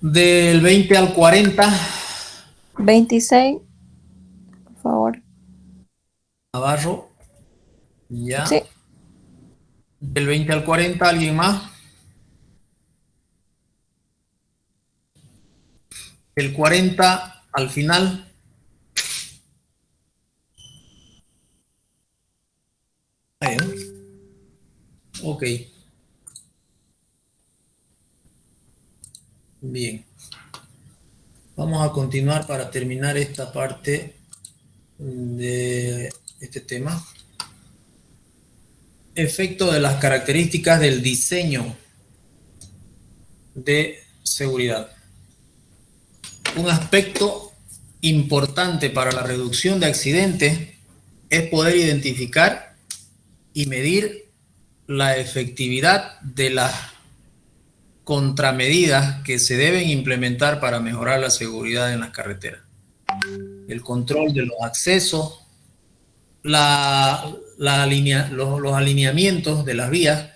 Del 20 al 40, 26, por favor. Navarro, ya. Sí, Del 20 al 40, ¿alguien más? Del 40 al final, ahí, ¿no? Ok, bien. Vamos a continuar para terminar esta parte de este tema. Efecto de las características del diseño de seguridad. Un aspecto importante para la reducción de accidentes es poder identificar y medir la efectividad de las contramedidas que se deben implementar para mejorar la seguridad en las carreteras. El control de los accesos, los alineamientos de las vías.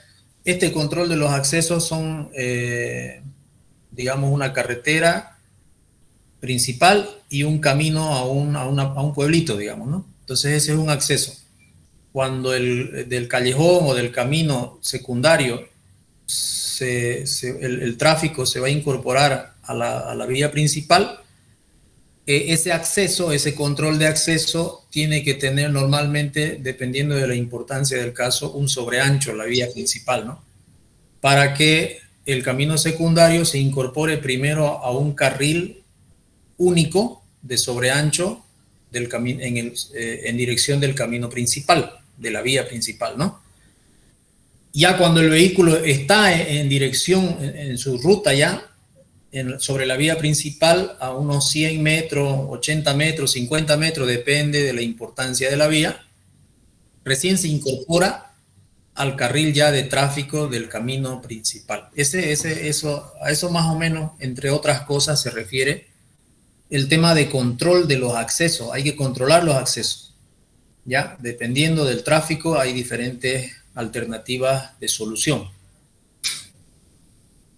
Este control de los accesos son, digamos, una carretera principal y un camino a un pueblito, digamos, ¿no? Entonces ese es un acceso. Cuando del callejón o del camino secundario el tráfico se va a incorporar a la vía principal, ese acceso, ese control de acceso tiene que tener normalmente, dependiendo de la importancia del caso, un sobreancho, la vía principal, ¿no? Para que el camino secundario se incorpore primero a un carril único de sobreancho en dirección del camino principal, de la vía principal, ¿no? Ya cuando el vehículo está en dirección, en su ruta ya, sobre la vía principal a unos 100 metros, 80 metros, 50 metros, depende de la importancia de la vía, recién se incorpora al carril ya de tráfico del camino principal. A eso más o menos, entre otras cosas, se refiere el tema de control de los accesos. Hay que controlar los accesos. ¿Ya? Dependiendo del tráfico, hay diferentes alternativas de solución.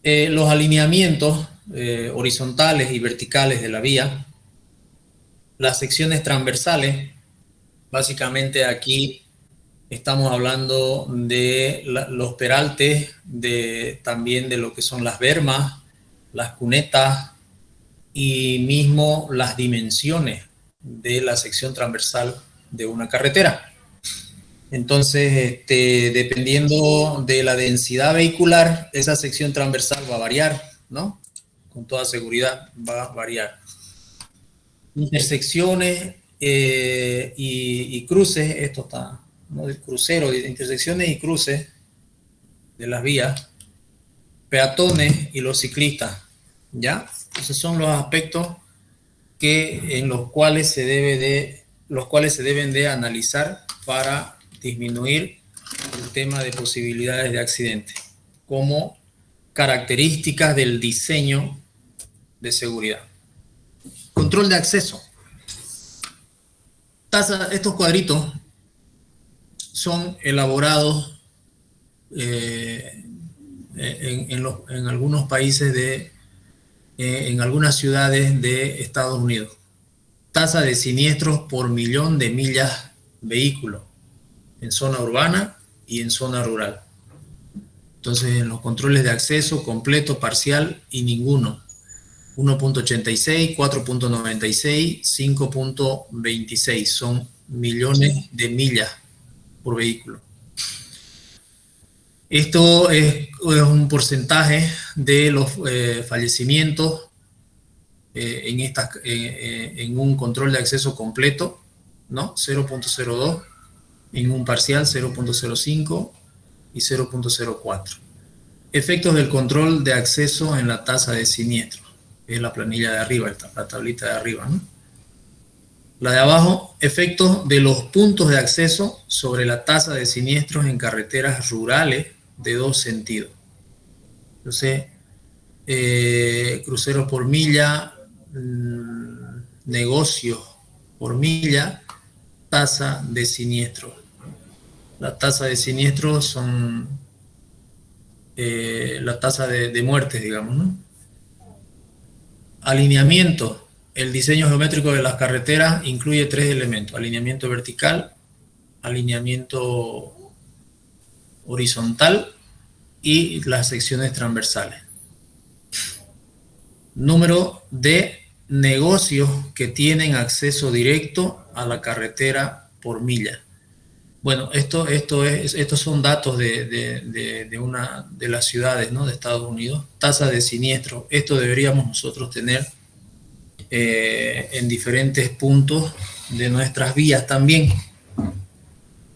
Los alineamientos horizontales y verticales de la vía, las secciones transversales, básicamente aquí estamos hablando de los peraltes, también de lo que son las bermas, las cunetas y mismo las dimensiones de la sección transversal de una carretera. Entonces, dependiendo de la densidad vehicular, esa sección transversal va a variar, ¿no? Con toda seguridad va a variar. Intersecciones y cruces, esto está, ¿no? El crucero, intersecciones y cruces de las vías, peatones y los ciclistas, ¿ya? Esos son los aspectos en los cuales los cuales se deben de analizar para disminuir el tema de posibilidades de accidente, como características del diseño de seguridad. Control de acceso. Estos cuadritos son elaborados en algunos países en algunas ciudades de Estados Unidos. Tasa de siniestros por millón de millas vehículo en zona urbana y en zona rural. Entonces, en los controles de acceso, completo, parcial y ninguno. 1.86, 4.96, 5.26 son millones de millas por vehículo. Esto es un porcentaje de los fallecimientos en un control de acceso completo, ¿no? 0.02, en un parcial 0.05 y 0.04. Efectos del control de acceso en la tasa de siniestro. Es la planilla de arriba, la tablita de arriba, ¿no? La de abajo, efectos de los puntos de acceso sobre la tasa de siniestros en carreteras rurales de dos sentidos. Entonces, cruceros por milla, negocios por milla, tasa de siniestros. La tasa de siniestros son la tasa de muertes, digamos, ¿no? Alineamiento. El diseño geométrico de las carreteras incluye 3 elementos: alineamiento vertical, alineamiento horizontal y las secciones transversales. Número de negocios que tienen acceso directo a la carretera por milla. Bueno, estos son datos de las ciudades, ¿no?, de Estados Unidos. Tasa de siniestro. Esto deberíamos nosotros tener en diferentes puntos de nuestras vías también.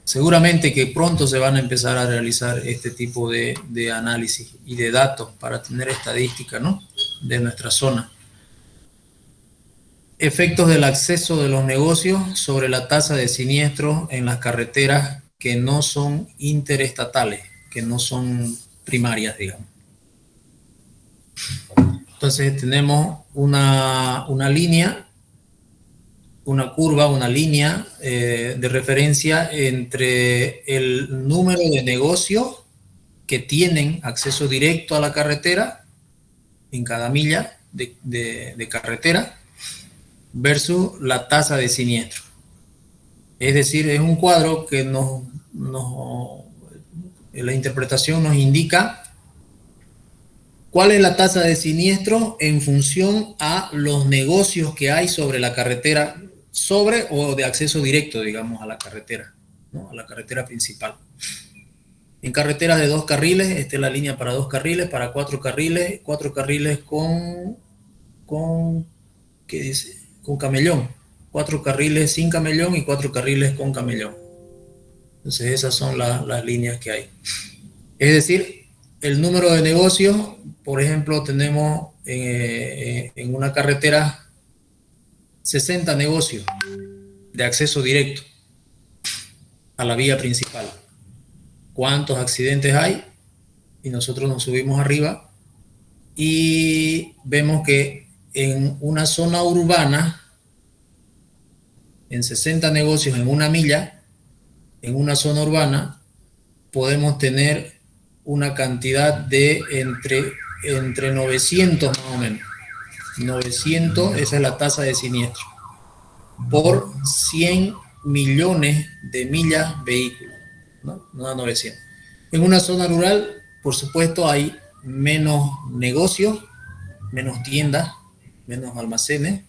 Seguramente que pronto se van a empezar a realizar este tipo de análisis y de datos para tener estadística, ¿no?, de nuestra zona. Efectos del acceso de los negocios sobre la tasa de siniestro en las carreteras que no son interestatales, que no son primarias, digamos. Entonces tenemos una línea, una curva, una línea de referencia entre el número de negocios que tienen acceso directo a la carretera en cada milla de carretera versus la tasa de siniestro. Es decir, es un cuadro que la interpretación nos indica cuál es la tasa de siniestro en función a los negocios que hay sobre la carretera, sobre o de acceso directo, digamos, a la carretera, ¿no?, a la carretera principal. En carreteras de 2 carriles, esta es la línea para 2 carriles, para 4 carriles con ¿qué dice?, con camellón. 4 carriles sin camellón y 4 carriles con camellón. Entonces esas son las líneas que hay. Es decir, el número de negocios, por ejemplo, tenemos en una carretera 60 negocios de acceso directo a la vía principal. ¿Cuántos accidentes hay? Y nosotros nos subimos arriba y vemos que en una zona urbana, en 60 negocios en una milla, en una zona urbana, podemos tener una cantidad de entre 900 más o menos. 900, esa es la tasa de siniestro, por 100 millones de millas vehículos, ¿no? No a 900. En una zona rural, por supuesto, hay menos negocios, menos tiendas, menos almacenes,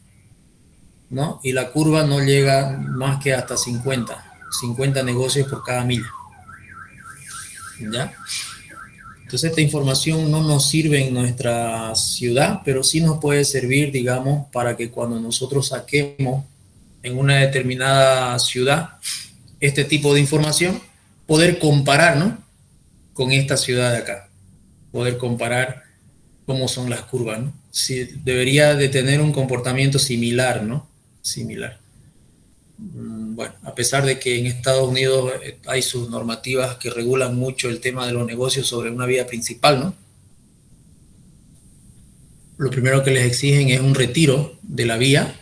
¿no? Y la curva no llega más que hasta 50 negocios por cada milla. ¿Ya? Entonces esta información no nos sirve en nuestra ciudad, pero sí nos puede servir, digamos, para que cuando nosotros saquemos en una determinada ciudad este tipo de información, poder comparar, ¿no?, con esta ciudad de acá. Poder comparar cómo son las curvas, ¿no? Sí, debería de tener un comportamiento similar, ¿no? Similar. Bueno, a pesar de que en Estados Unidos hay sus normativas que regulan mucho el tema de los negocios sobre una vía principal, ¿no? Lo primero que les exigen es un retiro de la vía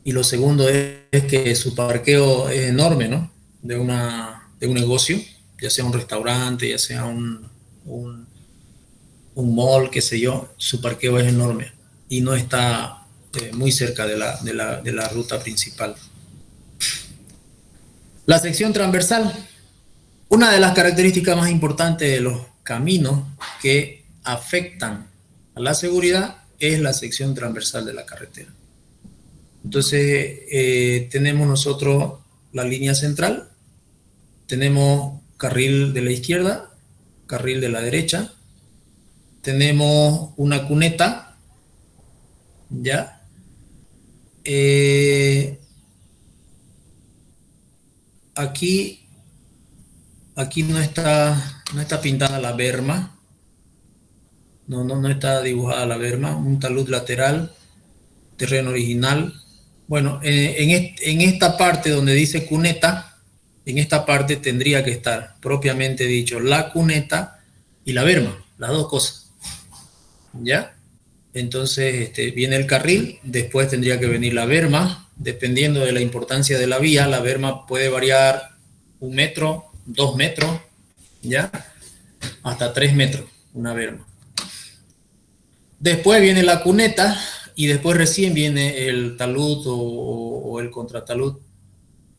y lo segundo es que su parqueo es enorme, ¿no?, de un negocio, ya sea un restaurante, ya sea un mall, qué sé yo, su parqueo es enorme y no está muy cerca de la ruta principal. La sección transversal. Una de las características más importantes de los caminos que afectan a la seguridad es la sección transversal de la carretera. Entonces, tenemos nosotros la línea central, tenemos carril de la izquierda, carril de la derecha, tenemos una cuneta, ¿ya? Aquí no está pintada la berma, no está dibujada la berma, un talud lateral, terreno original. Bueno, en esta parte donde dice cuneta, en esta parte tendría que estar propiamente dicho la cuneta y la berma, las dos cosas, ¿ya? Entonces viene el carril, después tendría que venir la berma, dependiendo de la importancia de la vía, la berma puede variar 1 metro, 2 metros, ¿ya? Hasta 3 metros, una berma. Después viene la cuneta y después recién viene el talud o el contratalud,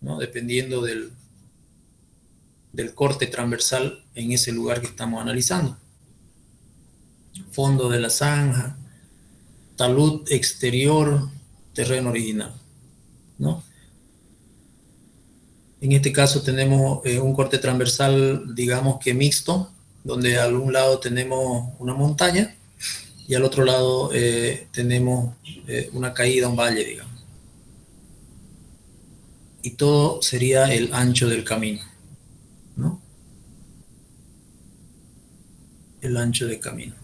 ¿no? Dependiendo del corte transversal en ese lugar que estamos analizando. Fondo de la zanja, talud exterior, terreno original, ¿no? En este caso tenemos un corte transversal, digamos que mixto, donde al un lado tenemos una montaña y al otro lado tenemos una caída, un valle, digamos. Y todo sería el ancho del camino, ¿no? El ancho del camino.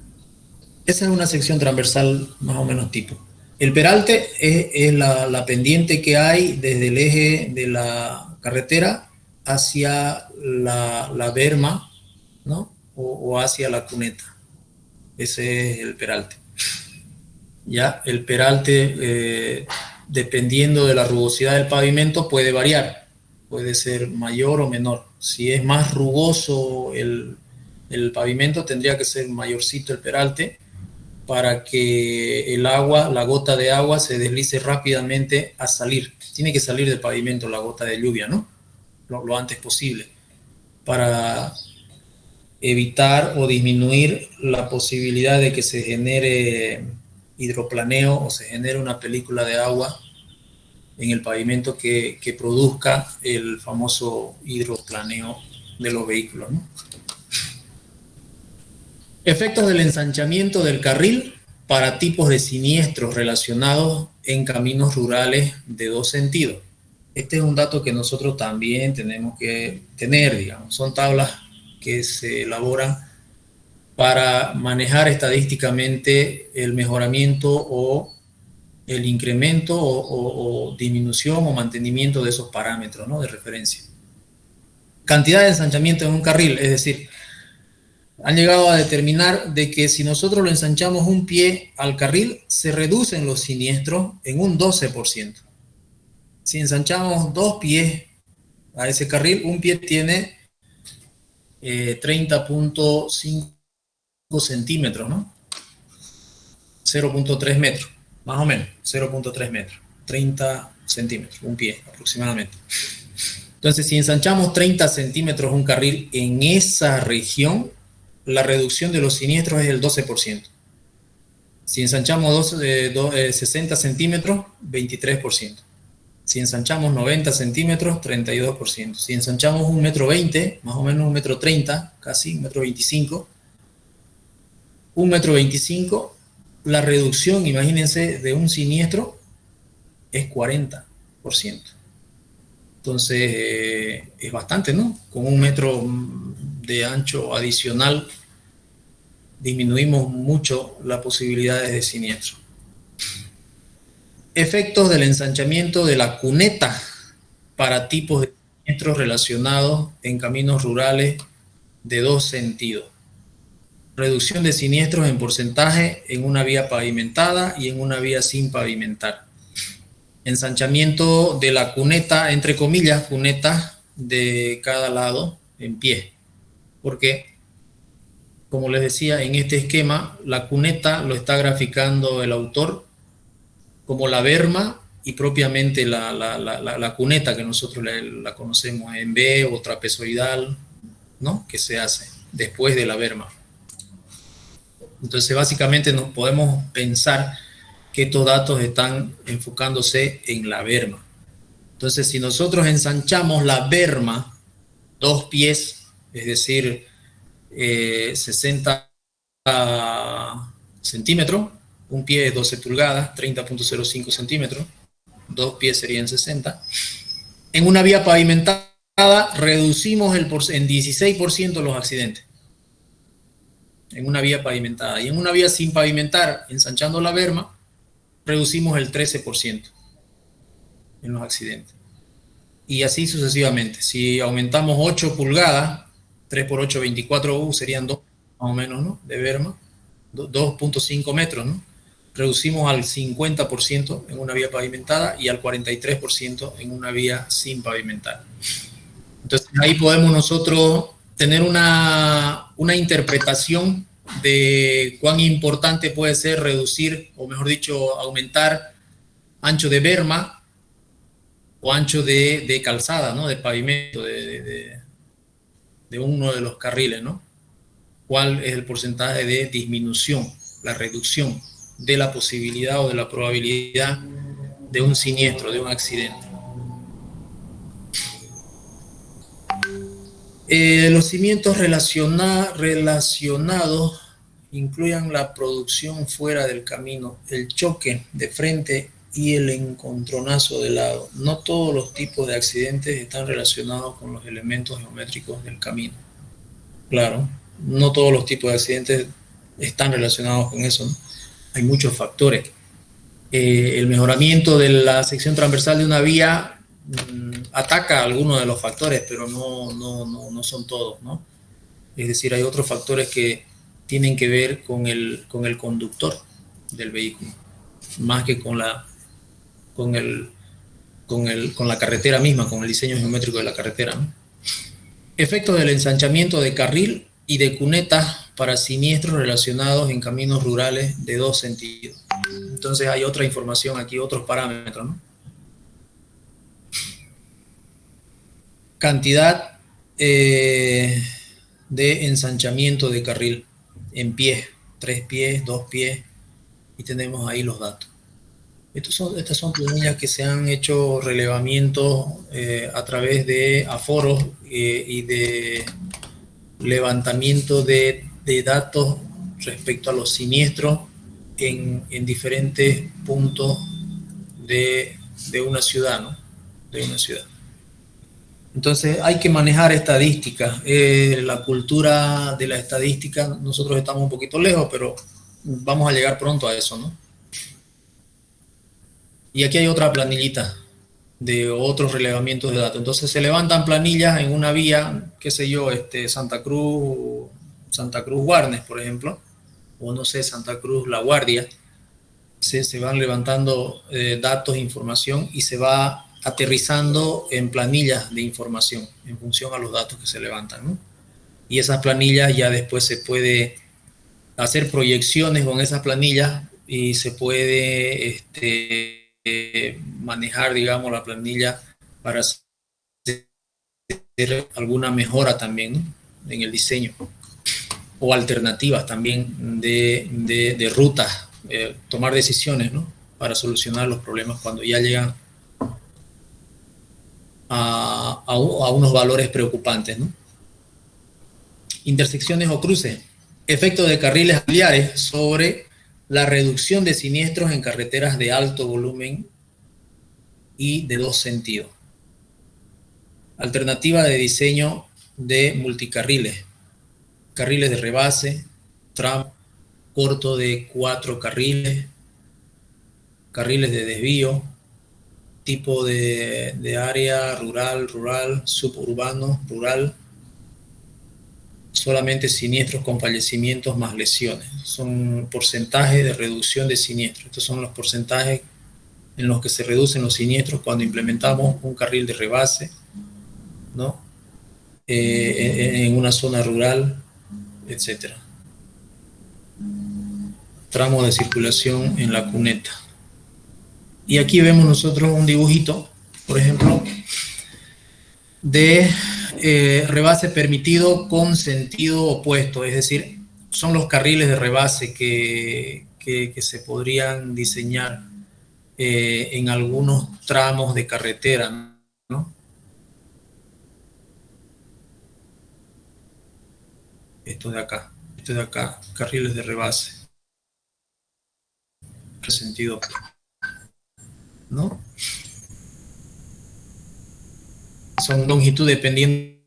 Esa es una sección transversal más o menos tipo. El peralte es la pendiente que hay desde el eje de la carretera hacia la berma, ¿no? O hacia la cuneta. Ese es el peralte. Ya, el peralte, dependiendo de la rugosidad del pavimento, puede variar. Puede ser mayor o menor. Si es más rugoso el pavimento, tendría que ser mayorcito el peralte, para que el agua, la gota de agua, se deslice rápidamente a salir. Tiene que salir del pavimento la gota de lluvia, ¿no? Lo antes posible, para evitar o disminuir la posibilidad de que se genere hidroplaneo o se genere una película de agua en el pavimento que produzca el famoso hidroplaneo de los vehículos, ¿no? Efectos del ensanchamiento del carril para tipos de siniestros relacionados en caminos rurales de dos sentidos. Este es un dato que nosotros también tenemos que tener, digamos. Son tablas que se elaboran para manejar estadísticamente el mejoramiento o el incremento o disminución o mantenimiento de esos parámetros, ¿no? De referencia. Cantidad de ensanchamiento en un carril, es decir, han llegado a determinar de que si nosotros lo ensanchamos un pie al carril, se reducen los siniestros en un 12%. Si ensanchamos 2 pies a ese carril, un pie tiene 30.5 centímetros, ¿no? 0.3 metros, más o menos, 0.3 metros, 30 centímetros, un pie aproximadamente. Entonces, si ensanchamos 30 centímetros un carril en esa región, la reducción de los siniestros es el 12%. Si ensanchamos 60 centímetros, 23%. Si ensanchamos 90 centímetros, 32%. Si ensanchamos 1,20 m, más o menos 1,30 m, casi 1,25 m, 1,25 m, la reducción, imagínense, de un siniestro es 40%. Entonces, es bastante, ¿no? Con 1 metro de ancho adicional disminuimos mucho las posibilidades de siniestro. Efectos del ensanchamiento de la cuneta para tipos de siniestros relacionados en caminos rurales de dos sentidos. Reducción de siniestros en porcentaje en una vía pavimentada y en una vía sin pavimentar. Ensanchamiento de la cuneta, entre comillas, cuneta de cada lado en pie. Porque, como les decía, en este esquema, la cuneta lo está graficando el autor como la berma y propiamente la cuneta que nosotros la conocemos en V o trapezoidal, ¿no? Que se hace después de la berma. Entonces, básicamente nos podemos pensar que estos datos están enfocándose en la berma. Entonces, si nosotros ensanchamos la berma 2 pies, es decir, 60 centímetros, un pie es 12 pulgadas, 30.05 centímetros, 2 pies serían 60. En una vía pavimentada reducimos en 16% los accidentes. En una vía pavimentada. Y en una vía sin pavimentar, ensanchando la berma, reducimos el 13% en los accidentes. Y así sucesivamente. Si aumentamos 8 pulgadas, 3 por 8, 24 serían 2, más o menos, ¿no? De berma, 2.5 metros, ¿no? Reducimos al 50% en una vía pavimentada y al 43% en una vía sin pavimentar. Entonces ahí podemos nosotros tener una interpretación de cuán importante puede ser reducir, o mejor dicho, aumentar ancho de berma o ancho de calzada, ¿no? De pavimento, de uno de los carriles, ¿no? ¿Cuál es el porcentaje de disminución, la reducción de la posibilidad o de la probabilidad de un siniestro, de un accidente? Los cimientos relacionados incluyen la producción fuera del camino, el choque de frente y el encontronazo de lado. No todos los tipos de accidentes están relacionados con los elementos geométricos del camino. Claro, no todos los tipos de accidentes están relacionados con eso, ¿no? Hay muchos factores. El mejoramiento de la sección transversal de una vía ataca algunos de los factores, pero no son todos, ¿no? Es decir, hay otros factores que tienen que ver con el conductor del vehículo, más que con la carretera misma, con el diseño geométrico de la carretera, ¿no? Efectos del ensanchamiento de carril y de cuneta para siniestros relacionados en caminos rurales de dos sentidos. Entonces hay otra información aquí, otros parámetros, ¿no? Cantidad de ensanchamiento de carril en pies, 3 pies, 2 pies, y tenemos ahí los datos. Estas son planillas que se han hecho relevamientos a través de aforos y de levantamiento de datos respecto a los siniestros en diferentes puntos de una ciudad, ¿no? De una ciudad. Entonces hay que manejar estadísticas. La cultura de la estadística, nosotros estamos un poquito lejos, pero vamos a llegar pronto a eso, ¿no? Y aquí hay otra planillita de otros relevamientos de datos. Entonces se levantan planillas en una vía, qué sé yo, Santa Cruz Guarnes, por ejemplo, o no sé, Santa Cruz La Guardia. Se van levantando datos, información, y se va aterrizando en planillas de información en función a los datos que se levantan, ¿no? Y esas planillas ya después se puede hacer proyecciones con esas planillas y se puede manejar, digamos, la planilla para hacer alguna mejora también, ¿no? En el diseño, o alternativas también de rutas, tomar decisiones, ¿no? Para solucionar los problemas cuando ya llegan a unos valores preocupantes, ¿no? Intersecciones o cruces. Efecto de carriles auxiliares sobre la reducción de siniestros en carreteras de alto volumen y de dos sentidos. Alternativa de diseño de multicarriles. Carriles de rebase, tram corto de 4 carriles, carriles de desvío, tipo de área rural, suburbano, rural, solamente siniestros con fallecimientos más lesiones. Son porcentajes de reducción de siniestros. Estos son los porcentajes en los que se reducen los siniestros cuando implementamos un carril de rebase, ¿no? En una zona rural, etc. Tramo de circulación en la cuneta. Y aquí vemos nosotros un dibujito, por ejemplo, de rebase permitido con sentido opuesto, es decir, son los carriles de rebase que se podrían diseñar en algunos tramos de carretera, ¿no? Esto de acá, carriles de rebase, sentido opuesto, ¿no? Son longitud dependiendo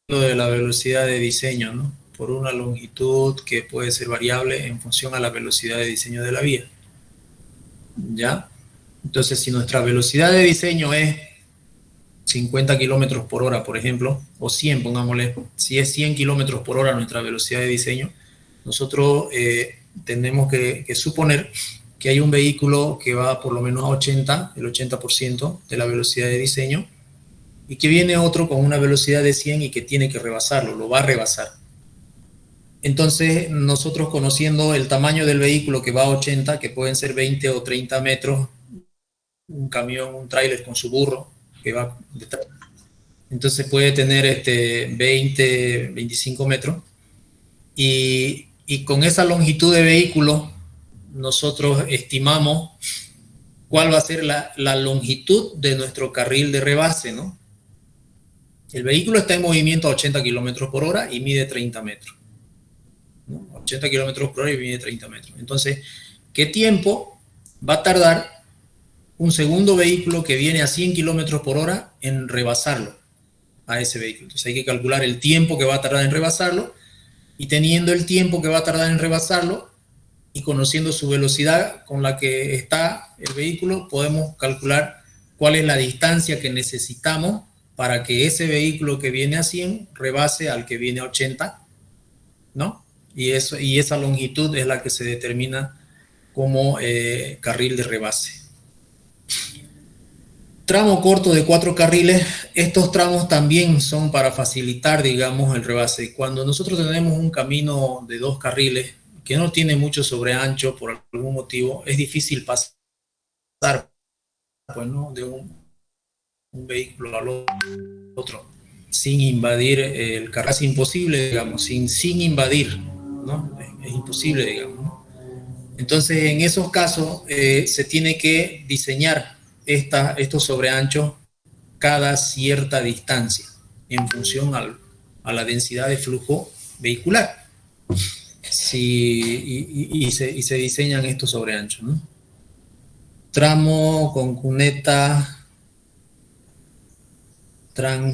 de la velocidad de diseño, ¿no? Por una longitud que puede ser variable en función a la velocidad de diseño de la vía. ¿Ya? Entonces, si nuestra velocidad de diseño es 50 kilómetros por hora, por ejemplo, o 100, pongámosle, si es 100 kilómetros por hora nuestra velocidad de diseño, nosotros tenemos que suponer que hay un vehículo que va por lo menos a 80, el 80% de la velocidad de diseño, y que viene otro con una velocidad de 100 y que tiene que rebasarlo, lo va a rebasar. Entonces, nosotros conociendo el tamaño del vehículo que va a 80, que pueden ser 20 o 30 metros, un camión, un tráiler con su burro que va detrás, entonces puede tener 20, 25 metros, y con esa longitud de vehículo nosotros estimamos cuál va a ser la longitud de nuestro carril de rebase, ¿no? El vehículo está en movimiento a 80 kilómetros por hora y mide 30 metros, ¿no? 80 kilómetros por hora y mide 30 metros. Entonces, ¿qué tiempo va a tardar un segundo vehículo que viene a 100 kilómetros por hora en rebasarlo a ese vehículo? Entonces hay que calcular el tiempo que va a tardar en rebasarlo, y teniendo el tiempo que va a tardar en rebasarlo y conociendo su velocidad con la que está el vehículo, podemos calcular cuál es la distancia que necesitamos para que ese vehículo que viene a 100 rebase al que viene a 80, ¿no? Y esa longitud es la que se determina como carril de rebase. Tramo corto de 4 carriles, estos tramos también son para facilitar, digamos, el rebase. Cuando nosotros tenemos un camino de 2 carriles que no tiene mucho sobreancho por algún motivo, es difícil pasar, pues, ¿no?, de un vehículo al otro sin invadir el carril. Es imposible, digamos, sin invadir, ¿no? Es imposible, digamos, ¿no? Entonces, en esos casos se tiene que diseñar estos sobreanchos cada cierta distancia en función a la densidad de flujo vehicular. Y se diseñan estos sobreanchos, ¿no? Tramo con cuneta ¿qué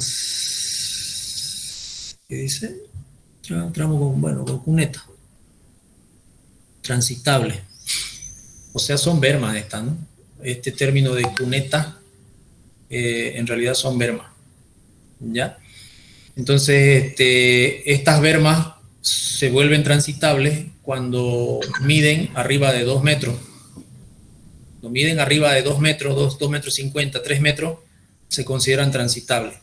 dice? Tramo con cuneta transitable. O sea, son bermas estas, ¿no? Este término de cuneta en realidad son bermas, ¿ya? Entonces, estas bermas se vuelven transitables cuando miden arriba de 2 metros. Cuando miden arriba de 2 metros, 2 metros 50, 3 metros, se consideran transitables.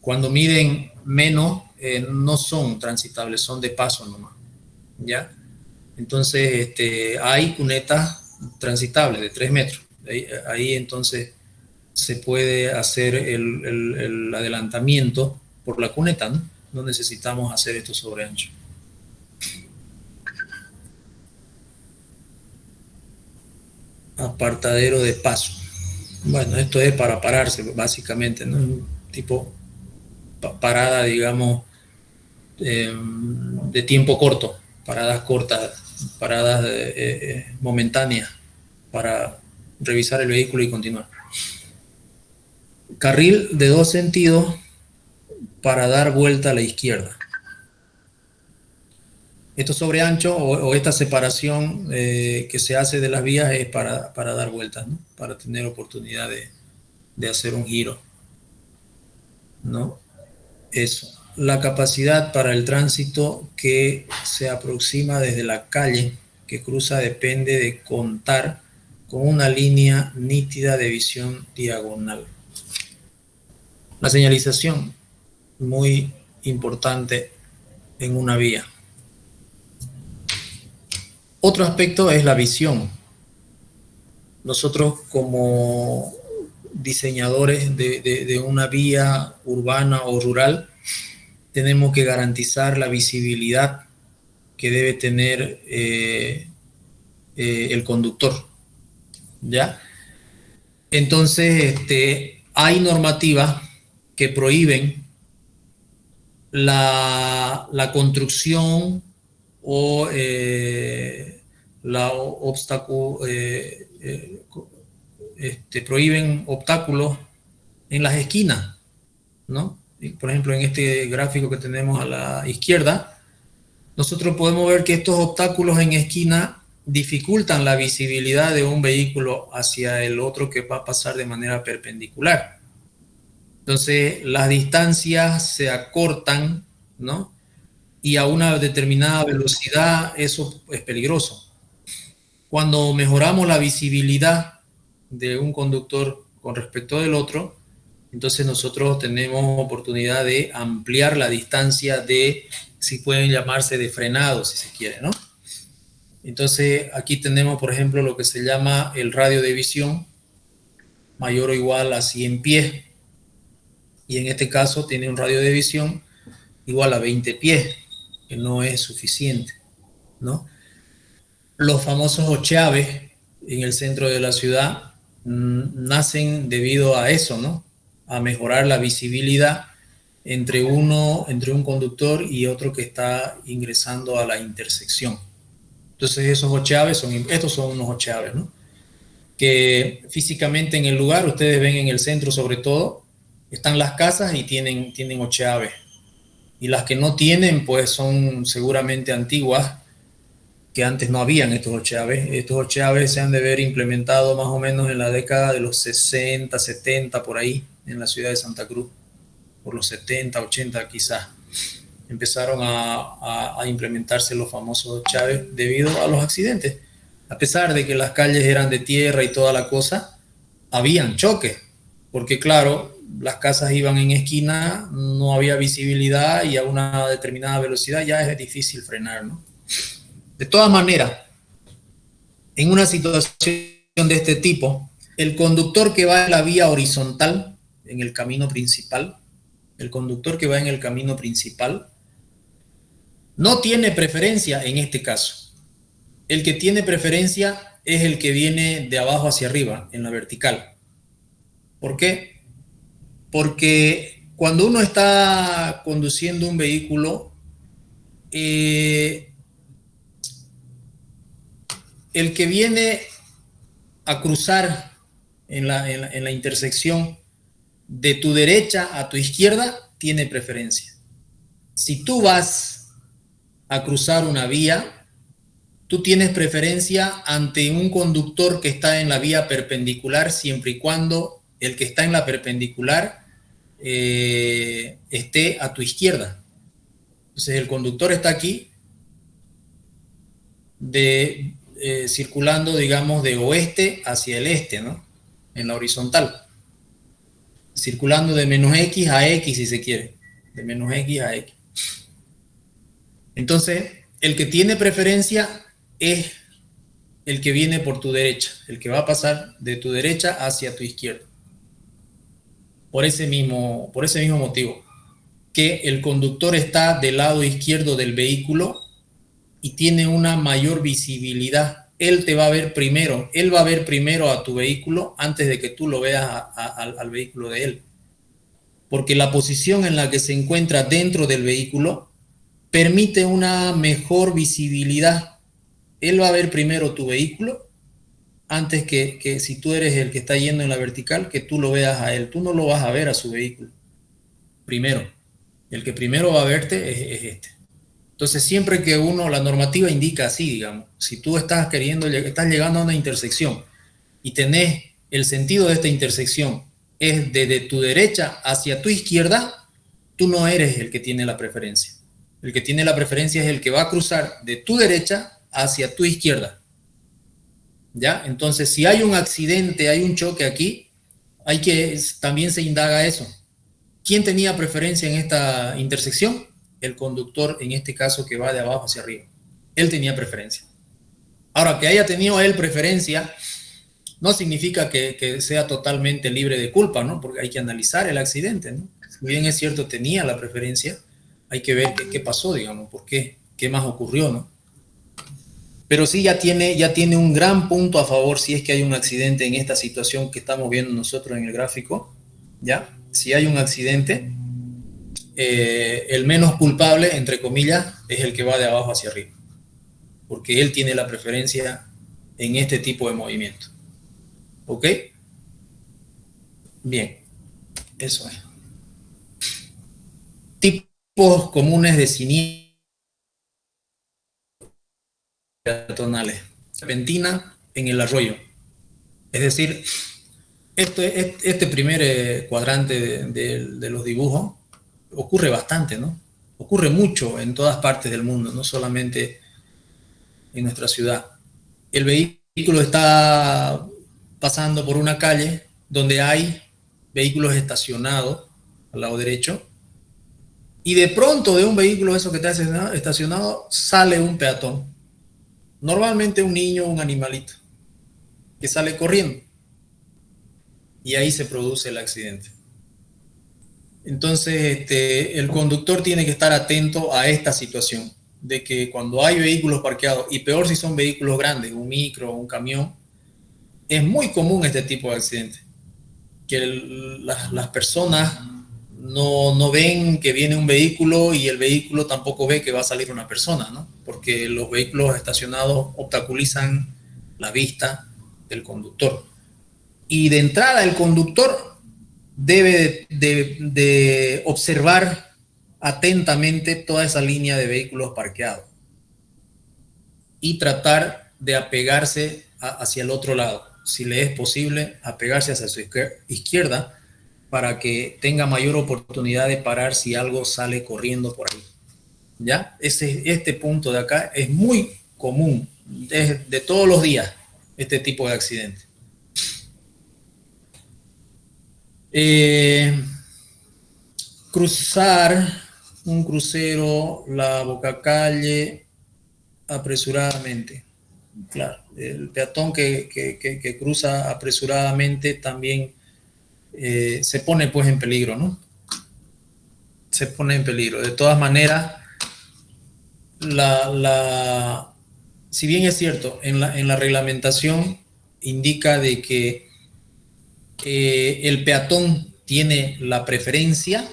Cuando miden menos, no son transitables, son de paso nomás, ¿ya? Entonces, hay cunetas transitables de 3 metros. Ahí entonces se puede hacer el adelantamiento por la cuneta, ¿no? No necesitamos hacer esto sobre ancho. Apartadero de paso. Bueno, esto es para pararse, básicamente, ¿no? Un tipo parada, digamos, de tiempo corto, paradas cortas, paradas momentáneas para revisar el vehículo y continuar. Carril de 2 sentidos para dar vuelta a la izquierda. Estos sobreanchos o esta separación que se hace de las vías es para dar vueltas, ¿no? Para tener oportunidad de hacer un giro, ¿no? Eso. La capacidad para el tránsito que se aproxima desde la calle que cruza depende de contar con una línea nítida de visión diagonal. La señalización, muy importante en una vía. Otro aspecto es la visión. Nosotros como diseñadores de una vía urbana o rural tenemos que garantizar la visibilidad que debe tener el conductor, ¿ya? Entonces, hay normativas que prohíben la construcción o prohíben obstáculos en las esquinas, ¿no? Por ejemplo, en este gráfico que tenemos a la izquierda, nosotros podemos ver que estos obstáculos en esquina dificultan la visibilidad de un vehículo hacia el otro que va a pasar de manera perpendicular. Entonces, las distancias se acortan, ¿no? Y a una determinada velocidad eso es peligroso. Cuando mejoramos la visibilidad de un conductor con respecto del otro, entonces nosotros tenemos oportunidad de ampliar la distancia de sí pueden llamarse de frenado, si se quiere, ¿no? Entonces, aquí tenemos, por ejemplo, lo que se llama el radio de visión, mayor o igual a 100 pies. Y en este caso tiene un radio de visión igual a 20 pies, que no es suficiente, ¿no? Los famosos ocheaves en el centro de la ciudad nacen debido a eso, ¿no? A mejorar la visibilidad entre un conductor y otro que está ingresando a la intersección. Entonces esos ocheaves estos son unos ocheaves, ¿no? Que físicamente en el lugar, ustedes ven en el centro sobre todo, están las casas y tienen ocheaves. Y las que no tienen, pues son seguramente antiguas, que antes no habían estos ocheaves. Estos ocheaves se han de ver implementado más o menos en la década de los 60, 70, por ahí, en la ciudad de Santa Cruz. Por los 70, 80 quizás. Empezaron a implementarse los famosos ocheaves debido a los accidentes. A pesar de que las calles eran de tierra y toda la cosa, habían choques. Porque claro, las casas iban en esquina, no había visibilidad y a una determinada velocidad ya es difícil frenar, ¿no? De todas maneras, en una situación de este tipo, el conductor que va en la vía horizontal, en el camino principal, no tiene preferencia en este caso. El que tiene preferencia es el que viene de abajo hacia arriba, en la vertical. ¿Por qué? Porque cuando uno está conduciendo un vehículo, el que viene a cruzar en la intersección de tu derecha a tu izquierda tiene preferencia. Si tú vas a cruzar una vía, tú tienes preferencia ante un conductor que está en la vía perpendicular siempre y cuando el que está en la perpendicular esté a tu izquierda. Entonces el conductor está aquí circulando, digamos, de oeste hacia el este, ¿no? En la horizontal. Circulando de menos X a X, si se quiere. De menos X a X. Entonces, el que tiene preferencia es el que viene por tu derecha, el que va a pasar de tu derecha hacia tu izquierda. Por ese mismo motivo, que el conductor está del lado izquierdo del vehículo y tiene una mayor visibilidad. Él te va a ver primero, él va a ver primero a tu vehículo antes de que tú lo veas al vehículo de él. Porque la posición en la que se encuentra dentro del vehículo permite una mejor visibilidad. Él va a ver primero tu vehículo antes que si tú eres el que está yendo en la vertical, que tú lo veas a él. Tú no lo vas a ver a su vehículo. Primero. El que primero va a verte es este. Entonces, siempre que la normativa indica así, digamos, si tú estás llegando a una intersección y tenés el sentido de esta intersección es desde tu derecha hacia tu izquierda, tú no eres el que tiene la preferencia. El que tiene la preferencia es el que va a cruzar de tu derecha hacia tu izquierda. ¿Ya? Entonces, si hay un accidente, hay un choque aquí, también se indaga eso. ¿Quién tenía preferencia en esta intersección? El conductor, en este caso, que va de abajo hacia arriba. Él tenía preferencia. Ahora, que haya tenido él preferencia no significa que sea totalmente libre de culpa, ¿no? Porque hay que analizar el accidente, ¿no? Si bien es cierto, tenía la preferencia, hay que ver qué pasó, digamos, por qué más ocurrió, ¿no? Pero sí ya tiene un gran punto a favor si es que hay un accidente en esta situación que estamos viendo nosotros en el gráfico, ¿ya? Si hay un accidente, el menos culpable, entre comillas, es el que va de abajo hacia arriba, porque él tiene la preferencia en este tipo de movimiento. ¿Ok? Bien, eso es. Tipos comunes de siniestros peatonales. Repentina en el arroyo. Es decir, este primer cuadrante de los dibujos ocurre bastante, ¿no? Ocurre mucho en todas partes del mundo, no solamente en nuestra ciudad. El vehículo está pasando por una calle donde hay vehículos estacionados al lado derecho y de pronto de un vehículo eso que está estacionado sale un peatón, normalmente un niño o un animalito, que sale corriendo, y ahí se produce el accidente. Entonces, el conductor tiene que estar atento a esta situación, de que cuando hay vehículos parqueados, y peor si son vehículos grandes, un micro, un camión, es muy común este tipo de accidentes, que las personas no ven que viene un vehículo y el vehículo tampoco ve que va a salir una persona, ¿no? Porque los vehículos estacionados obstaculizan la vista del conductor. Y de entrada el conductor debe de observar atentamente toda esa línea de vehículos parqueados y tratar de apegarse hacia el otro lado, si le es posible, apegarse hacia su izquierda para que tenga mayor oportunidad de parar si algo sale corriendo por ahí. ¿Ya? Este punto de acá es muy común, de todos los días, este tipo de accidentes. Cruzar un crucero, la bocacalle, apresuradamente. Claro, el peatón que cruza apresuradamente también se pone pues en peligro, ¿no? Se pone en peligro. De todas maneras, si bien es cierto, en la reglamentación indica de que el peatón tiene la preferencia,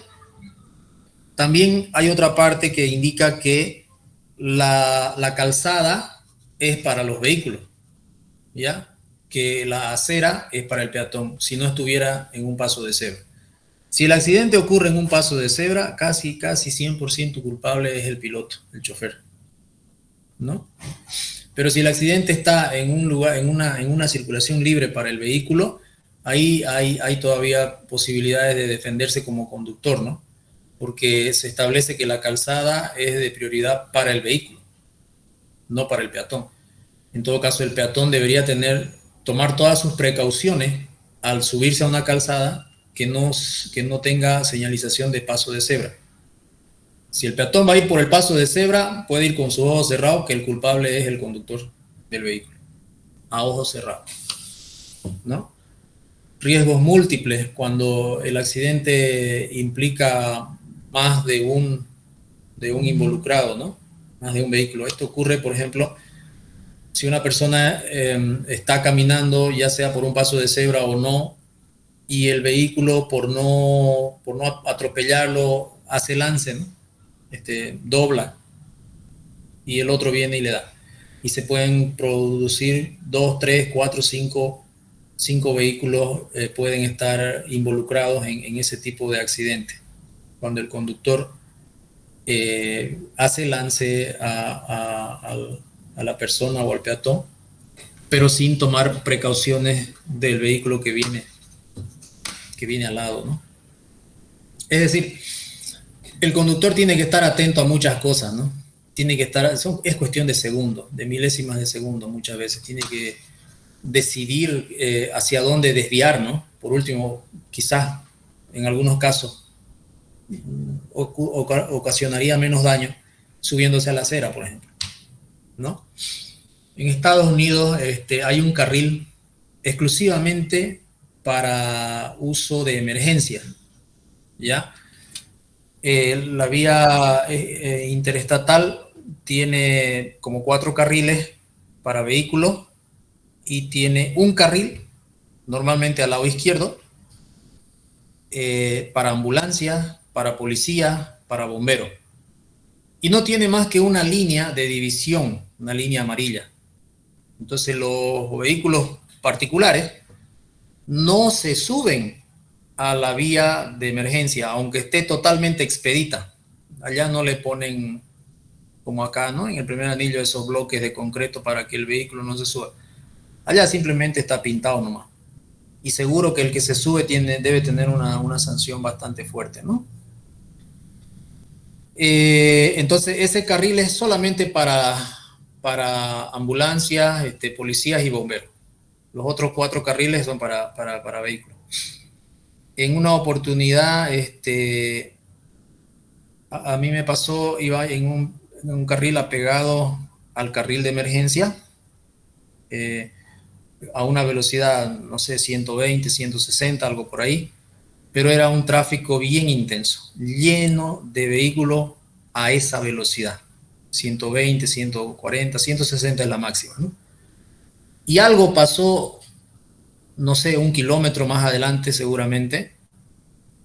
también hay otra parte que indica que la calzada es para los vehículos, ¿ya? Que la acera es para el peatón, si no estuviera en un paso de cebra. Si el accidente ocurre en un paso de cebra, casi 100% culpable es el piloto, el chofer, ¿no? Pero si el accidente está en un lugar, en una circulación libre para el vehículo, ahí hay todavía posibilidades de defenderse como conductor, ¿no? Porque se establece que la calzada es de prioridad para el vehículo, no para el peatón. En todo caso, el peatón debería tomar todas sus precauciones al subirse a una calzada que no tenga señalización de paso de cebra. Si el peatón va a ir por el paso de cebra, puede ir con sus ojos cerrados, que el culpable es el conductor del vehículo, a ojos cerrados, ¿no? Riesgos múltiples cuando el accidente implica más de un involucrado, ¿no? Más de un vehículo. Esto ocurre, por ejemplo, si una persona está caminando, ya sea por un paso de cebra o no, y el vehículo por no atropellarlo hace lance, ¿no? Dobla y el otro viene y le da. Y se pueden producir 2, 3, 4, 5 vehículos pueden estar involucrados en ese tipo de accidente. Cuando el conductor hace lance a la persona o al peatón, pero sin tomar precauciones del vehículo que viene al lado, ¿no? Es decir, el conductor tiene que estar atento a muchas cosas, ¿no? Tiene que estar, es cuestión de segundos, de milésimas de segundo muchas veces. Tiene que decidir hacia dónde desviar, ¿no? Por último, quizás en algunos casos ocasionaría menos daño subiéndose a la acera, por ejemplo, ¿no? En Estados Unidos hay un carril exclusivamente para uso de emergencia, ¿ya? La vía interestatal tiene como 4 carriles para vehículos y tiene un carril, normalmente al lado izquierdo, para ambulancias, para policías, para bomberos. Y no tiene más que una línea de división, una línea amarilla. Entonces los vehículos particulares no se suben a la vía de emergencia, aunque esté totalmente expedita. Allá no le ponen, como acá, ¿no? En el primer anillo, esos bloques de concreto para que el vehículo no se suba. Allá simplemente está pintado nomás. Y seguro que el que se sube debe tener una sanción bastante fuerte, ¿no? Entonces, ese carril es solamente para ambulancias, policías y bomberos. Los otros 4 carriles son para vehículos. En una oportunidad, A mí me pasó, iba en un carril apegado al carril de emergencia, eh, a una velocidad, no sé, 120, 160, algo por ahí, pero era un tráfico bien intenso, lleno de vehículos a esa velocidad, 120, 140, 160 es la máxima, ¿no? Y algo pasó, no sé, un kilómetro más adelante seguramente,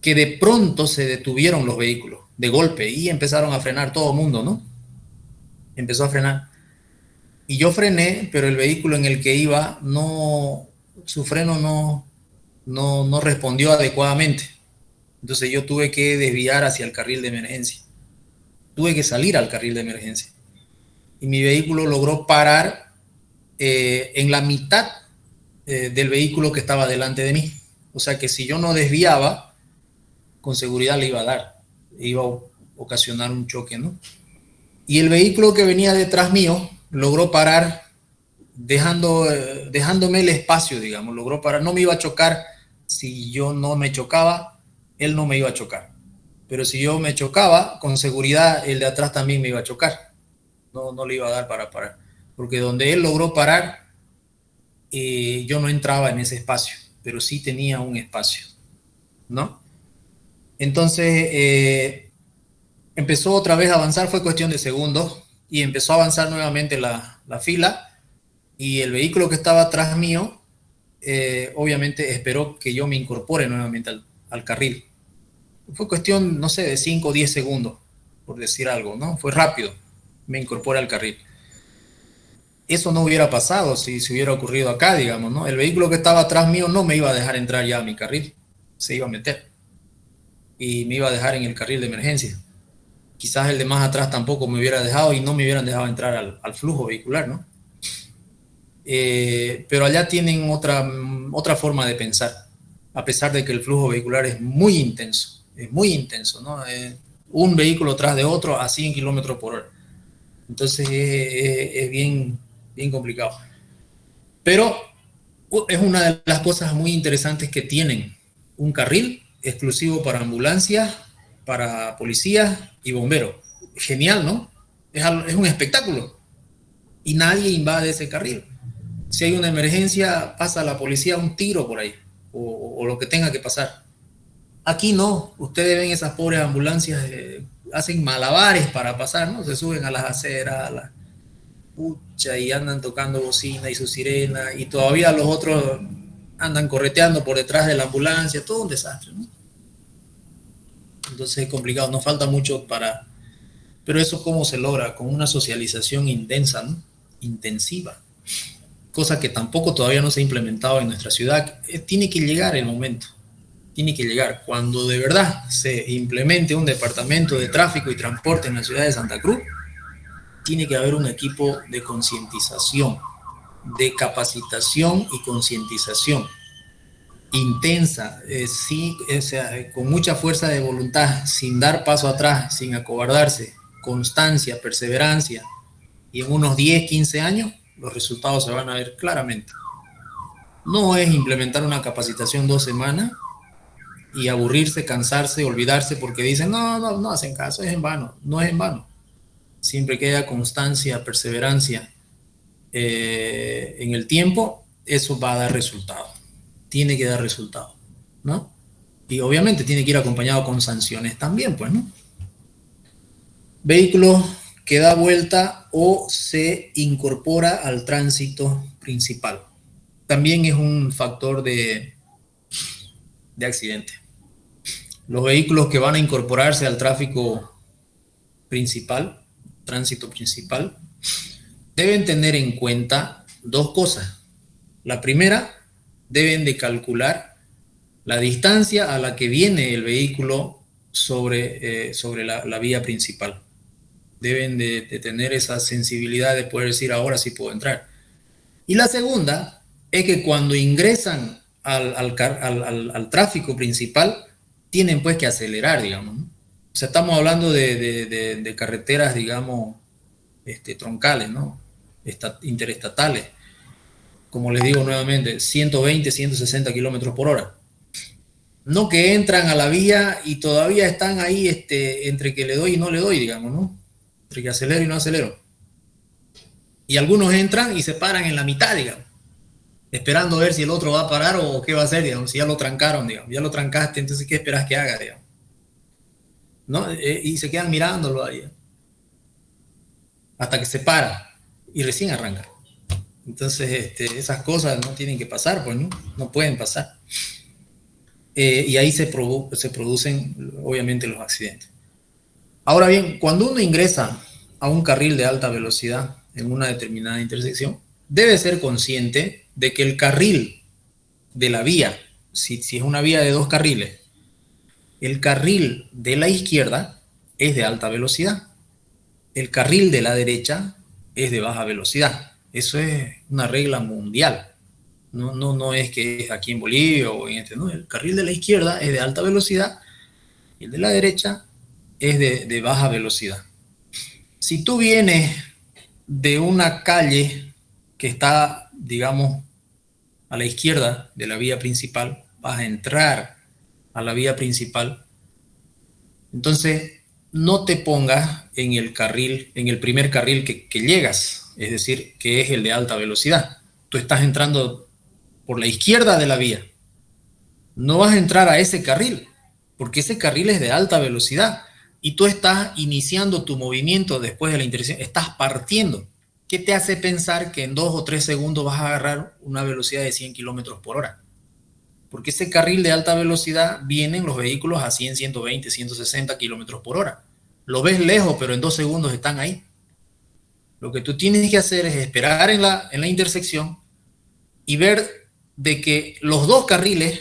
que de pronto se detuvieron los vehículos, de golpe, y empezaron a frenar todo el mundo, ¿no? Empezó a frenar. Y yo frené, pero el vehículo en el que iba, no, su freno no respondió adecuadamente. Entonces yo tuve que desviar hacia el carril de emergencia. Tuve que salir al carril de emergencia. Y mi vehículo logró parar en la mitad del vehículo que estaba delante de mí. O sea que si yo no desviaba, con seguridad le iba a dar. Iba a ocasionar un choque, ¿no? Y el vehículo que venía detrás mío logró parar dejándome el espacio, digamos, logró parar. No me iba a chocar si yo no me chocaba, él no me iba a chocar. Pero si yo me chocaba, con seguridad el de atrás también me iba a chocar. No le iba a dar para parar. Porque donde él logró parar, yo no entraba en ese espacio, pero sí tenía un espacio, ¿no? Entonces, empezó otra vez a avanzar, fue cuestión de segundos, y empezó a avanzar nuevamente la fila, y el vehículo que estaba atrás mío, obviamente esperó que yo me incorpore nuevamente al carril. Fue cuestión, no sé, de 5 o 10 segundos, por decir algo, ¿no? Fue rápido, me incorporé al carril. Eso no hubiera pasado si se hubiera ocurrido acá, digamos, ¿no? El vehículo que estaba atrás mío no me iba a dejar entrar ya a mi carril, se iba a meter y me iba a dejar en el carril de emergencia. Quizás el de más atrás tampoco me hubiera dejado y no me hubieran dejado entrar al flujo vehicular, ¿no? Pero allá tienen otra forma de pensar, a pesar de que el flujo vehicular es muy intenso, ¿no? Un vehículo tras de otro a 100 kilómetros por hora. Entonces es bien complicado. Pero es una de las cosas muy interesantes que tienen un carril exclusivo para ambulancias, para policías y bomberos. Genial, ¿no? Es un espectáculo y nadie invade ese carril. Si hay una emergencia, pasa la policía un tiro por ahí, o lo que tenga que pasar. Aquí no, ustedes ven esas pobres ambulancias, hacen malabares para pasar, ¿no? Se suben a las aceras, a la pucha, y andan tocando bocina y su sirena, y todavía los otros andan correteando por detrás de la ambulancia, todo un desastre, ¿no? Entonces es complicado, nos falta mucho para... Pero eso cómo se logra, con una socialización intensa, ¿no? Intensiva, cosa que tampoco todavía no se ha implementado en nuestra ciudad. Tiene que llegar el momento, tiene que llegar. Cuando de verdad se implemente un departamento de tráfico y transporte en la ciudad de Santa Cruz, tiene que haber un equipo de concientización, de capacitación y concientización intensa, sí, con mucha fuerza de voluntad, sin dar paso atrás, sin acobardarse, constancia, perseverancia, y en unos 10, 15 años los resultados se van a ver claramente. No es implementar una capacitación 2 semanas y aburrirse, cansarse, olvidarse porque dicen, no hacen caso, es en vano. No es en vano. Siempre que haya constancia, perseverancia en el tiempo, eso va a dar resultado. Tiene que dar resultado, ¿no? Y obviamente tiene que ir acompañado con sanciones también, pues, ¿no? Vehículo que da vuelta o se incorpora al tránsito principal. También es un factor de accidente. Los vehículos que van a incorporarse al tráfico principal, tránsito principal, deben tener en cuenta dos cosas. La primera, deben de calcular la distancia a la que viene el vehículo sobre la vía principal. Deben de tener esa sensibilidad de poder decir ahora sí puedo entrar. Y la segunda es que cuando ingresan al tráfico principal, tienen pues que acelerar, digamos, ¿no? O sea, estamos hablando de carreteras, digamos, troncales, ¿no? No que entran a la vía y todavía están ahí entre que le doy y no le doy, digamos, ¿no? Entre que acelero y no acelero. Y algunos entran y se paran en la mitad, digamos, esperando a ver si el otro va a parar o qué va a hacer, digamos, si ya lo trancaron, digamos, ya lo trancaste, entonces ¿qué esperas que haga, digamos? ¿No? Y se quedan mirándolo ahí, hasta que se para y recién arranca. Entonces, esas cosas no tienen que pasar, pues, ¿no? No pueden pasar. Y ahí se producen, obviamente, los accidentes. Ahora bien, cuando uno ingresa a un carril de alta velocidad en una determinada intersección, debe ser consciente de que el carril de la vía, si es una vía de 2 carriles, el carril de la izquierda es de alta velocidad, el carril de la derecha es de baja velocidad. Eso es una regla mundial. No es que es aquí en Bolivia o en no, el carril de la izquierda es de alta velocidad y el de la derecha es de baja velocidad. Si tú vienes de una calle que está, digamos, a la izquierda de la vía principal, vas a entrar a la vía principal, entonces no te pongas en el carril, en el primer carril que llegas, es decir, que es el de alta velocidad. Tú estás entrando por la izquierda de la vía. No vas a entrar a ese carril, porque ese carril es de alta velocidad y tú estás iniciando tu movimiento después de la intersección, estás partiendo. ¿Qué te hace pensar que en 2 o 3 segundos vas a agarrar una velocidad de 100 kilómetros por hora? Porque ese carril de alta velocidad vienen los vehículos a 100, 120, 160 kilómetros por hora. Lo ves lejos, pero en 2 segundos están ahí. Lo que tú tienes que hacer es esperar en la intersección y ver de que los 2 carriles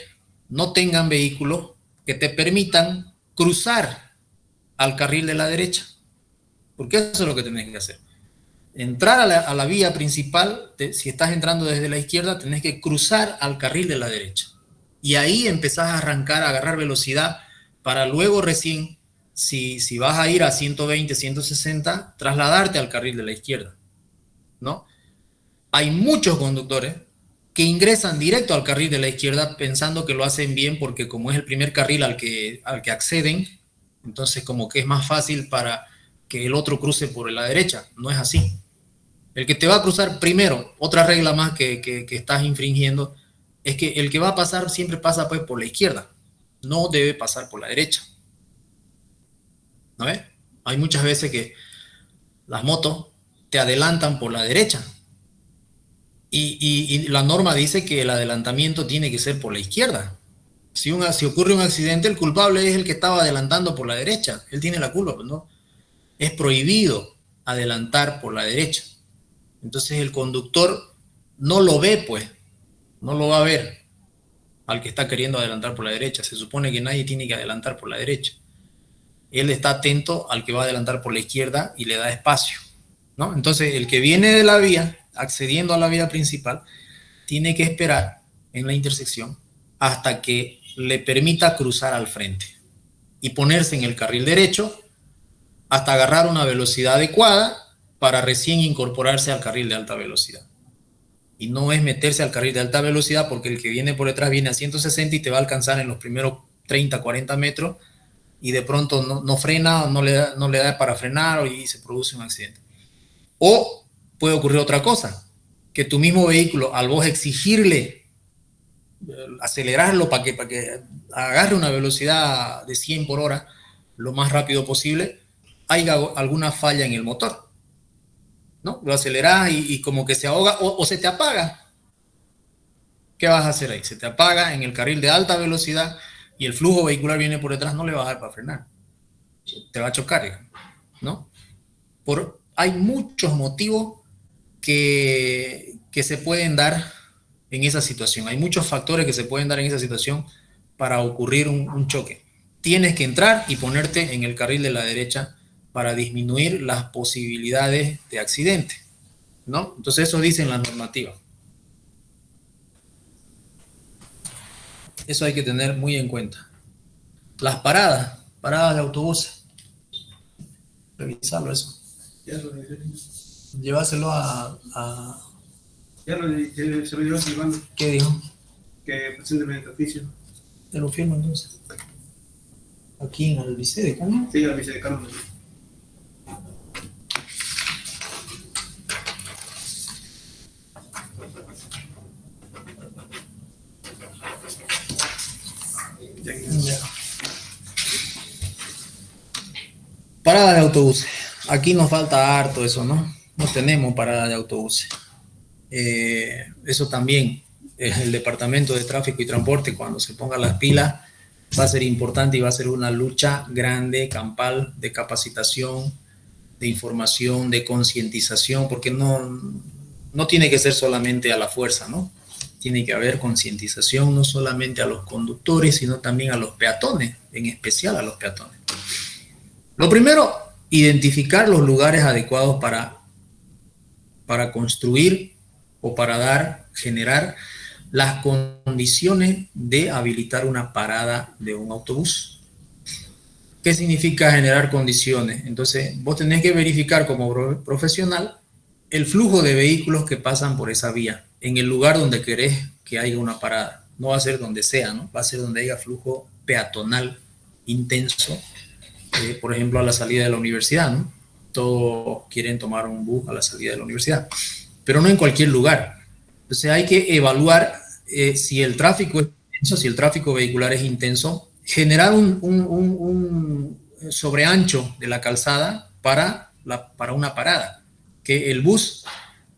no tengan vehículos que te permitan cruzar al carril de la derecha. Porque eso es lo que tenés que hacer. Entrar a la vía principal, si estás entrando desde la izquierda, tenés que cruzar al carril de la derecha. Y ahí empezás a arrancar, a agarrar velocidad para luego recién, si vas a ir a 120, 160, trasladarte al carril de la izquierda, ¿no? Hay muchos conductores que ingresan directo al carril de la izquierda pensando que lo hacen bien porque como es el primer carril al que acceden, entonces como que es más fácil para que el otro cruce por la derecha. No es así. El que te va a cruzar primero, otra regla más que estás infringiendo, es que el que va a pasar siempre pasa pues por la izquierda. No debe pasar por la derecha. ¿No ves? Hay muchas veces que las motos te adelantan por la derecha. Y la norma dice que el adelantamiento tiene que ser por la izquierda. Si ocurre un accidente, el culpable es el que estaba adelantando por la derecha. Él tiene la culpa, pues no. Es prohibido adelantar por la derecha. Entonces el conductor no lo ve, pues. No lo va a ver al que está queriendo adelantar por la derecha. Se supone que nadie tiene que adelantar por la derecha. Él está atento al que va a adelantar por la izquierda y le da espacio, ¿no? Entonces el que viene de la vía, accediendo a la vía principal, tiene que esperar en la intersección hasta que le permita cruzar al frente y ponerse en el carril derecho hasta agarrar una velocidad adecuada para recién incorporarse al carril de alta velocidad. Y no es meterse al carril de alta velocidad porque el que viene por detrás viene a 160 y te va a alcanzar en los primeros 30, 40 metros y de pronto no frena, no le da para frenar y se produce un accidente. O puede ocurrir otra cosa, que tu mismo vehículo, al vos exigirle acelerarlo para que agarre una velocidad de 100 por hora lo más rápido posible, haya alguna falla en el motor, ¿no? Lo acelerás y como que se ahoga o se te apaga. ¿Qué vas a hacer ahí? Se te apaga en el carril de alta velocidad y el flujo vehicular viene por detrás, no le va a dar para frenar. Te va a chocar, ¿no? Hay muchos motivos que se pueden dar en esa situación. Hay muchos factores que se pueden dar en esa situación para ocurrir un choque. Tienes que entrar y ponerte en el carril de la derecha para disminuir las posibilidades de accidente, ¿no? Entonces eso dice en la normativa. Eso hay que tener muy en cuenta. Las paradas de autobuses. Revisarlo eso. Ya lo dije. Llevárselo Ya se lo llevó Silvano. ¿Qué dijo? Que presente mediante oficio. Te lo firmo entonces. Aquí en el vicedecano. Sí, el vicedecano. Ya. Parada de autobuses. Aquí nos falta harto eso, ¿no? No tenemos parada de autobuses. Eso también, el Departamento de Tráfico y Transporte, cuando se ponga las pilas, va a ser importante y va a ser una lucha grande, campal, de capacitación, de información, de concientización, porque no tiene que ser solamente a la fuerza, ¿no? Tiene que haber concientización no solamente a los conductores, sino también a los peatones, en especial a los peatones. Lo primero, identificar los lugares adecuados para construir o para generar las condiciones de habilitar una parada de un autobús. ¿Qué significa generar condiciones? Entonces, vos tenés que verificar como profesional el flujo de vehículos que pasan por esa vía, en el lugar donde querés que haya una parada. No va a ser donde sea, ¿no? Va a ser donde haya flujo peatonal intenso, por ejemplo, a la salida de la universidad, ¿no? Todos quieren tomar un bus a la salida de la universidad, pero no en cualquier lugar. Entonces hay que evaluar si el tráfico es intenso, si el tráfico vehicular es intenso, generar un sobreancho de la calzada para una parada, que el bus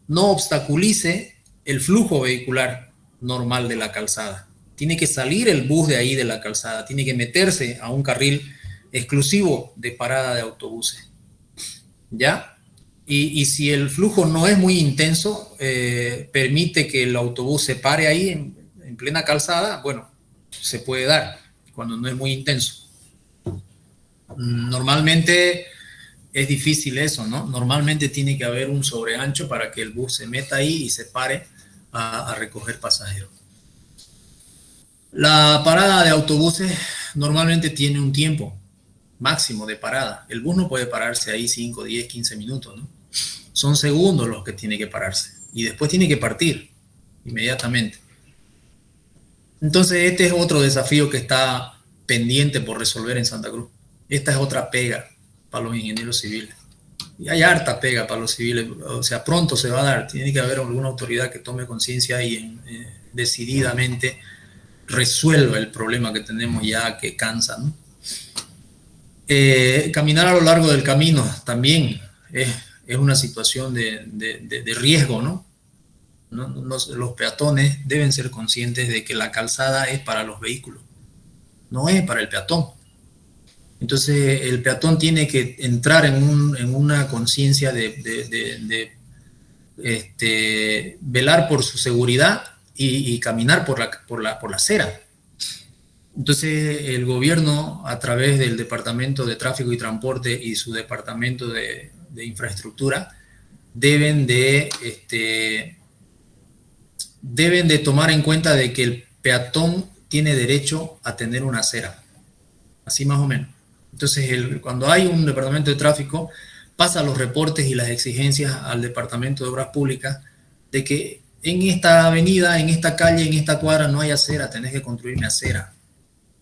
no obstaculice el flujo vehicular normal de la calzada. Tiene que salir el bus de ahí de la calzada, tiene que meterse a un carril exclusivo de parada de autobuses, ¿ya? Y si el flujo no es muy intenso, permite que el autobús se pare ahí en plena calzada, bueno, se puede dar cuando no es muy intenso. Normalmente es difícil eso, ¿no? Normalmente tiene que haber un sobreancho para que el bus se meta ahí y se pare a recoger pasajeros. La parada de autobuses normalmente tiene un tiempo máximo de parada. El bus no puede pararse ahí 5, 10, 15 minutos, ¿no? Son segundos los que tiene que pararse y después tiene que partir inmediatamente. Entonces este es otro desafío que está pendiente por resolver en Santa Cruz. Esta es otra pega para los ingenieros civiles. Y hay harta pega para los civiles, o sea, pronto se va a dar. Tiene que haber alguna autoridad que tome conciencia y decididamente resuelva el problema que tenemos ya, que cansa, ¿no? Caminar a lo largo del camino también es una situación de riesgo, ¿no? Los peatones deben ser conscientes de que la calzada es para los vehículos, no es para el peatón. Entonces el peatón tiene que entrar en una conciencia de velar por su seguridad y caminar por la acera. Entonces el gobierno, a través del Departamento de Tráfico y Transporte y su Departamento de Infraestructura, deben de tomar en cuenta de que el peatón tiene derecho a tener una acera, así más o menos. Entonces, cuando hay un departamento de tráfico, pasa los reportes y las exigencias al Departamento de Obras Públicas de que en esta avenida, en esta calle, en esta cuadra no hay acera, tenés que construir una acera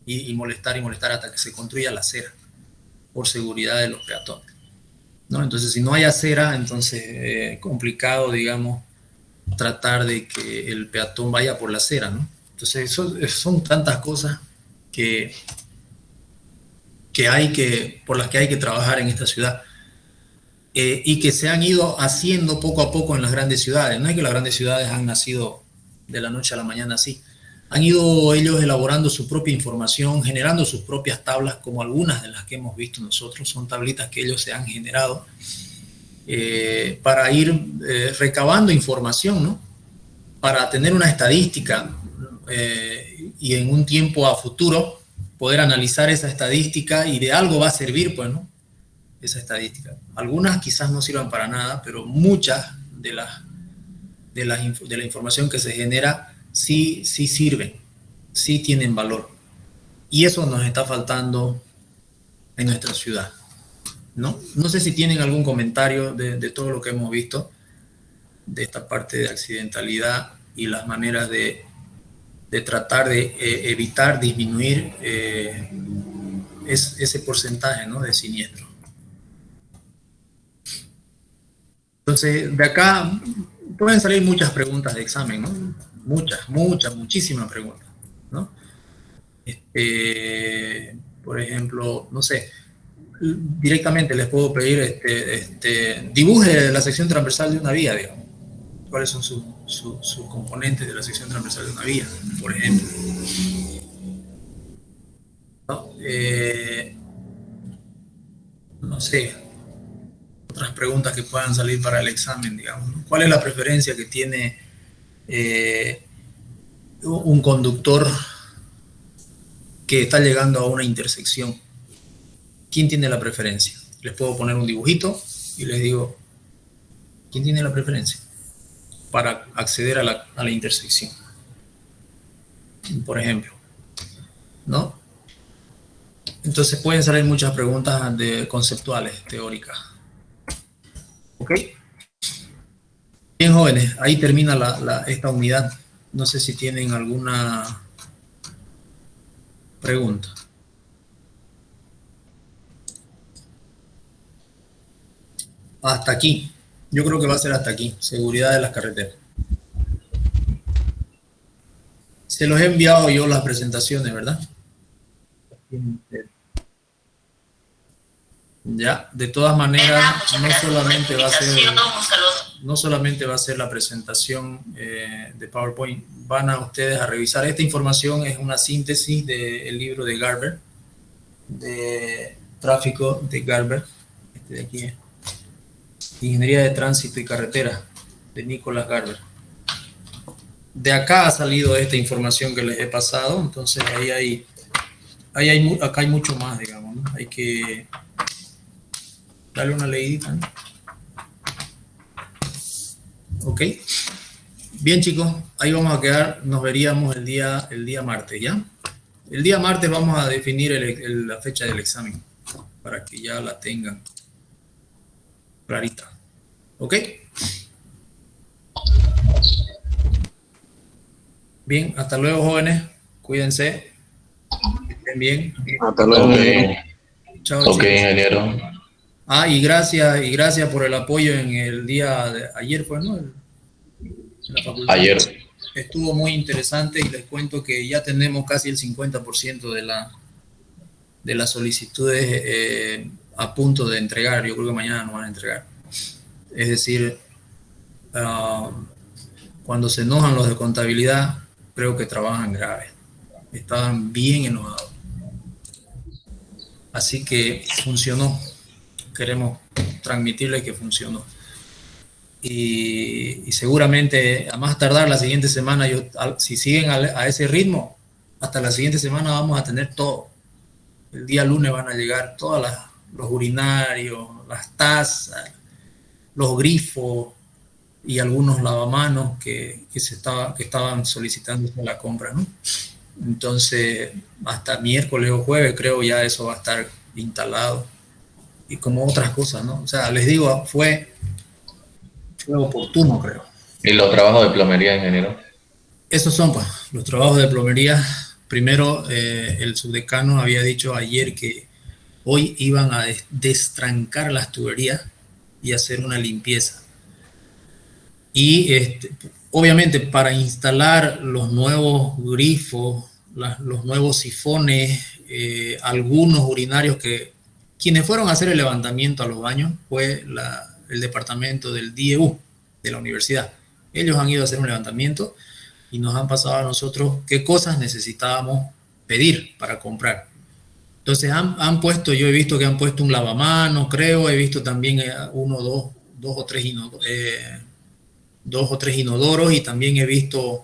y molestar hasta que se construya la acera por seguridad de los peatones, ¿no? Entonces, si no hay acera, entonces es complicado, digamos, tratar de que el peatón vaya por la acera, ¿no? Entonces, son tantas cosas por las que hay que trabajar en esta ciudad y que se han ido haciendo poco a poco en las grandes ciudades. No es que las grandes ciudades han nacido de la noche a la mañana así. Han ido ellos elaborando su propia información, generando sus propias tablas, como algunas de las que hemos visto nosotros. Son tablitas que ellos se han generado para ir recabando información, ¿no? Para tener una estadística y en un tiempo a futuro poder analizar esa estadística, y de algo va a servir, pues, ¿no? Esa estadística. Algunas quizás no sirvan para nada, pero muchas de la información que se genera sí sirven, sí tienen valor. Y eso nos está faltando en nuestra ciudad, ¿no? No sé si tienen algún comentario de todo lo que hemos visto, de esta parte de accidentalidad y las maneras de tratar de evitar, disminuir ese porcentaje, ¿no?, de siniestro. Entonces, de acá pueden salir muchas preguntas de examen, ¿no? Muchísimas preguntas, ¿no? Por ejemplo, no sé, directamente les puedo pedir, dibuje la sección transversal de una vía, digamos. ¿Cuáles son sus componentes de la sección transversal de una vía, por ejemplo? ¿No? No sé, otras preguntas que puedan salir para el examen, digamos, ¿no? ¿Cuál es la preferencia que tiene un conductor que está llegando a una intersección? ¿Quién tiene la preferencia? Les puedo poner un dibujito y les digo, ¿quién tiene la preferencia para acceder a la intersección? Por ejemplo, ¿no? Entonces pueden salir muchas preguntas conceptuales, teóricas. ¿Ok? Bien, jóvenes, ahí termina esta unidad. No sé si tienen alguna pregunta. Hasta aquí. Yo creo que va a ser hasta aquí. Seguridad de las carreteras. Se los he enviado yo las presentaciones, ¿verdad? Ya, de todas maneras, no solamente va a ser la presentación de PowerPoint, van a ustedes a revisar. Esta información es una síntesis del libro de Garber, de tráfico de Garber, este de aquí, Ingeniería de Tránsito y Carretera, de Nicholas Garber. De acá ha salido esta información que les he pasado, entonces acá hay mucho más, digamos, ¿no? Hay que darle una leidita, ¿no? Ok. Bien, chicos, ahí vamos a quedar, nos veríamos el día martes, ¿ya? El día martes vamos a definir la fecha del examen, para que ya la tengan clarita. ¿Ok? Bien, hasta luego, jóvenes. Cuídense. Estén bien. Hasta luego. Okay. Chao, ok, chicos. ingeniero. Y gracias por el apoyo en el día de ayer, pues, ¿no? En la facultad. Ayer. Estuvo muy interesante y les cuento que ya tenemos casi el 50% de las solicitudes a punto de entregar. Yo creo que mañana nos van a entregar. Es decir, cuando se enojan los de contabilidad, creo que trabajan grave. Estaban bien enojados. Así que funcionó. Queremos transmitirles que funcionó. Y seguramente, a más tardar la siguiente semana, si siguen a ese ritmo, hasta la siguiente semana vamos a tener todo. El día lunes van a llegar todos los urinarios, las tazas, los grifos y algunos lavamanos que estaban solicitando la compra, ¿no? Entonces, hasta miércoles o jueves creo ya eso va a estar instalado. Y como otras cosas, ¿no? O sea, les digo, fue oportuno, creo. ¿Y los trabajos de plomería, ingeniero? Esos son, pues, los trabajos de plomería. Primero, el subdecano había dicho ayer que hoy iban a destrancar las tuberías y hacer una limpieza. Y obviamente para instalar los nuevos grifos, los nuevos sifones, algunos urinarios quienes fueron a hacer el levantamiento a los baños fue el departamento del DEU de la universidad. Ellos han ido a hacer un levantamiento y nos han pasado a nosotros qué cosas necesitábamos pedir para comprar. Entonces yo he visto que han puesto un lavamanos, creo, he visto también dos o tres inodoros y también he visto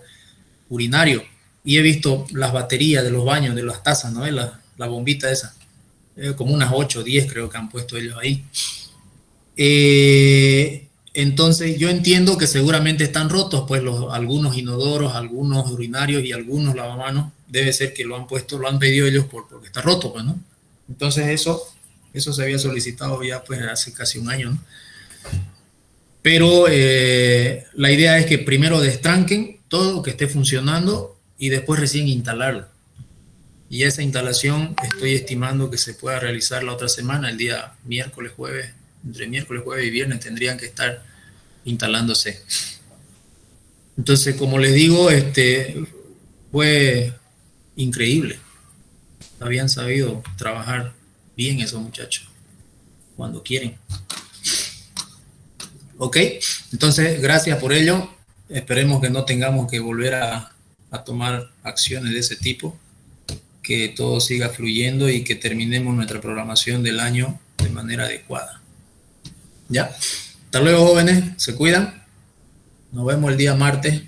urinarios y he visto las baterías de los baños, de las tazas, ¿no? La bombita esa, como unas 8 o 10 creo que han puesto ellos ahí. Entonces yo entiendo que seguramente están rotos, pues algunos inodoros, algunos urinarios y algunos lavamanos, debe ser que lo han pedido ellos porque está roto, pues, ¿no? Entonces eso se había solicitado ya pues hace casi un año, ¿no? Pero la idea es que primero destranquen todo, que esté funcionando y después recién instalarlo. Y esa instalación estoy estimando que se pueda realizar la otra semana, el día miércoles, jueves, entre miércoles, jueves y viernes tendrían que estar instalándose. Entonces, como les digo, fue increíble. Habían sabido trabajar bien esos muchachos, cuando quieren. Ok, entonces gracias por ello. Esperemos que no tengamos que volver a tomar acciones de ese tipo, que todo siga fluyendo y que terminemos nuestra programación del año de manera adecuada. ¿Ya? Hasta luego, jóvenes, se cuidan. Nos vemos el día martes.